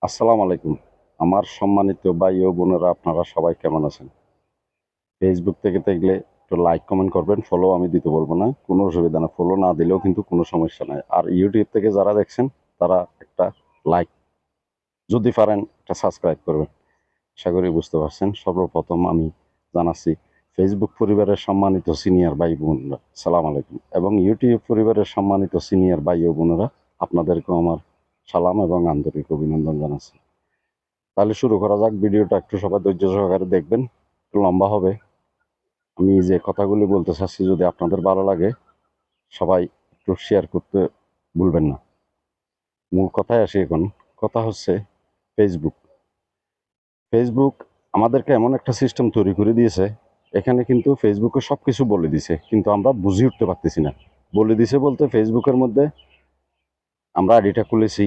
আসসালামু আলাইকুম। আমার সম্মানিত ভাই ও বোনেরা আপনারা সবাই কেমন আছেন? ফেসবুক থেকে দেখলে একটু লাইক, কমেন্ট করবেন। ফলো আমি দিতে বলব না। কোনো অসুবিধা না। ফলো না দিলেও কিন্তু কোনো সমস্যা নাই। আর ইউটিউব থেকে যারা দেখছেন তারা একটা লাইক যদি পারেন একটা সাবস্ক্রাইব করবেন। আশা করি বুঝতে পারছেন। সর্বপ্রথম আমি জানাচ্ছি ফেসবুক পরিবারের সম্মানিত সিনিয়র ভাই বোনেরা সালাম আলাইকুম এবং ইউটিউব পরিবারের সম্মানিত সিনিয়র ভাই ও বোনেরা আপনাদেরকেও আমার সালাম এবং আন্তরিক অভিনন্দন জানাচ্ছি। তাহলে শুরু করা যাক। ভিডিওটা একটু সবাই ধৈর্য সহকারে দেখবেন। একটু লম্বা হবে। আমি যে কথাগুলি বলতে চাচ্ছি যদি আপনাদের ভালো লাগে সবাই একটু শেয়ার করতে ভুলবেন না। মূল কথায় আসি এখন। কথা হচ্ছে ফেসবুক। ফেসবুক আমাদেরকে এমন একটা সিস্টেম তৈরি করে দিয়েছে, এখানে কিন্তু ফেসবুকে সব কিছু বলে দিছে, কিন্তু আমরা বুঝে উঠতে পারতেছি না। বলে দিছে বলতে ফেসবুকের মধ্যে আমরা আইডিটা খুলেছি,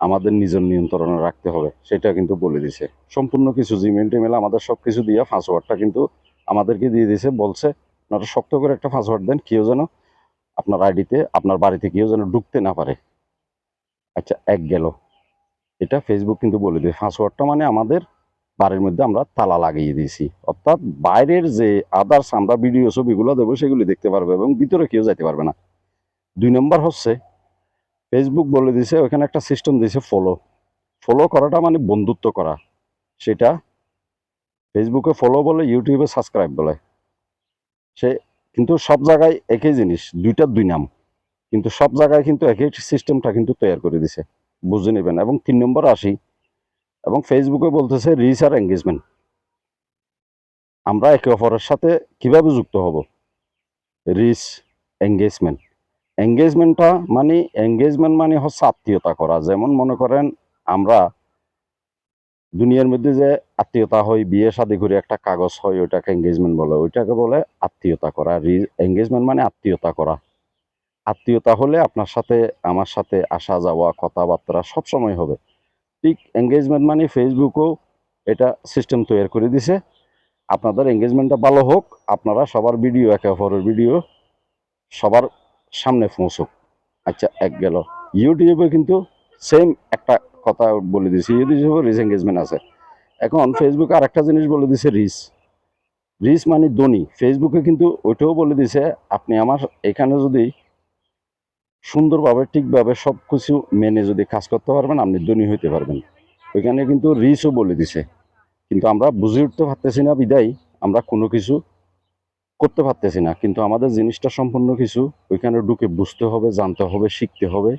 আমাদের নিজের নিয়ন্ত্রণে রাখতে হবে সেটা কিন্তু বলে দিছে। সম্পূর্ণ কিছু জিমেল টিমেল আমাদের সব কিছু দিয়ে পাসওয়ার্ডটা কিন্তু আমাদেরকে দিয়ে দিছে, বলছে আপনারা শক্ত করে একটা পাসওয়ার্ড দেন, কেউ যেন আপনার আইডিতে আপনার বাড়িতে কেউ যেন ঢুকতে না পারে। আচ্ছা, এক গেল। এটা ফেসবুক কিন্তু বলে দিয়েছে পাসওয়ার্ডটা, মানে আমাদের বাড়ির মধ্যে আমরা তালা লাগিয়ে দিয়েছি, অর্থাৎ বাইরের যে আদার্স আমরা ভিডিও ছবিগুলো দেবো সেগুলি দেখতে পারবে এবং ভিতরে কেউ যাইতে পারবে না। 2 নম্বর হচ্ছে ফেসবুক বলে দিয়েছে ওখানে একটা সিস্টেম দিয়েছে ফলো। ফলো করাটা মানে বন্ধুত্ব করা। সেটা ফেসবুকে ফলো বলে, ইউটিউবে সাবস্ক্রাইব বলে। সে কিন্তু সব জায়গায় একই জিনিস, দুইটার দুই নাম, কিন্তু সব জায়গায় কিন্তু একই সিস্টেমটা কিন্তু তৈরি করে দিছে, বুঝে নেবেন। এবং 3 নম্বর আসি, এবং ফেসবুকে বলতেছে রিচ আর এঙ্গেজমেন্ট। আমরা একে অপরের সাথে কিভাবে যুক্ত হব? Rich, engagement. এঙ্গেজমেন্ট মানে হচ্ছে আত্মীয়তা করা। যেমন মনে করেন আমরা দুনিয়ার মধ্যে যে আত্মীয়তা হয়, বিয়ে শাদী করে একটা কাগজ হয়, ওইটাকে এঙ্গেজমেন্ট বলে, ওইটাকে বলে আত্মীয়তা করা। এঙ্গেজমেন্ট মানে আত্মীয়তা করা। আত্মীয়তা হলে আপনার সাথে আমার সাথে আসা যাওয়া কথাবার্তা সব সময় হবে। ঠিক এঙ্গেজমেন্ট মানে ফেসবুকও এটা সিস্টেম তৈরি করে দিছে, আপনাদের এঙ্গেজমেন্টটা ভালো হোক, আপনারা সবার ভিডিও, একে অপরের ভিডিও সবার সামনে পৌঁছুক। আচ্ছা, এক গেল। ইউটিউবে কিন্তু সেম একটা কথা বলে দিয়েছি, ইউটিউবে রিচ এঙ্গেজমেন্ট আছে। এখন ফেসবুকে আর একটা জিনিস বলে দিছে রিচ। রিচ মানে ধনী। ফেসবুকে কিন্তু ওইটাও বলে দিছে আপনি আমার এখানে যদি সুন্দরভাবে ঠিকভাবে সব কিছু মেনে যদি কাজ করতে পারবেন আপনি ধনী হইতে পারবেন। ওইখানে কিন্তু রিচও বলে দিছে, কিন্তু আমরা বুঝে উঠতে পারতেছি না বিদায় আমরা কোনো কিছু করতে পারতেছি না। কিন্তু আমাদের জিনিসটা সম্পূর্ণ কিছু ওইখানে ঢুকে বুঝতে হবে, জানতে হবে, শিখতে হবে।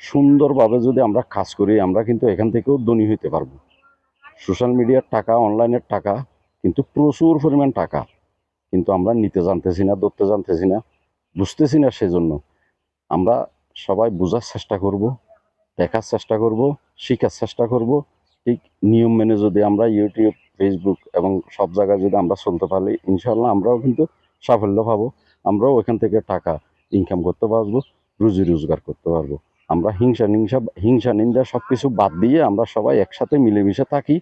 সুন্দরভাবে যদি আমরা কাজ করি আমরা কিন্তু এখান থেকেও ধনী হইতে পারবো। সোশ্যাল মিডিয়ার টাকা, অনলাইনের টাকা কিন্তু প্রচুর পরিমাণ টাকা, কিন্তু আমরা নিতে জানতেছি না, ধরতে জানতেছি না, বুঝতেছি না। সেজন্য আমরা সবাই বোঝার চেষ্টা করব, দেখার চেষ্টা করব, শিখার চেষ্টা করব। ঠিক নিয়ম মেনে যদি আমরা ইউটিউব, ফেসবুক এবং সব জায়গায় যদি আমরা চলতে পারি ইনশাল্লাহ আমরাও কিন্তু সাফল্য পাবো। আমরাও ওইখান থেকে টাকা ইনকাম করতে পারবো, রুজি রোজগার করতে পারবো। আমরা হিংসা নিন্দা সব কিছু বাদ দিয়ে আমরা সবাই একসাথে মিলেমিশে থাকি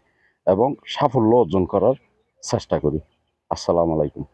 এবং সাফল্য অর্জন করার চেষ্টা করি। আসসালামু আলাইকুম।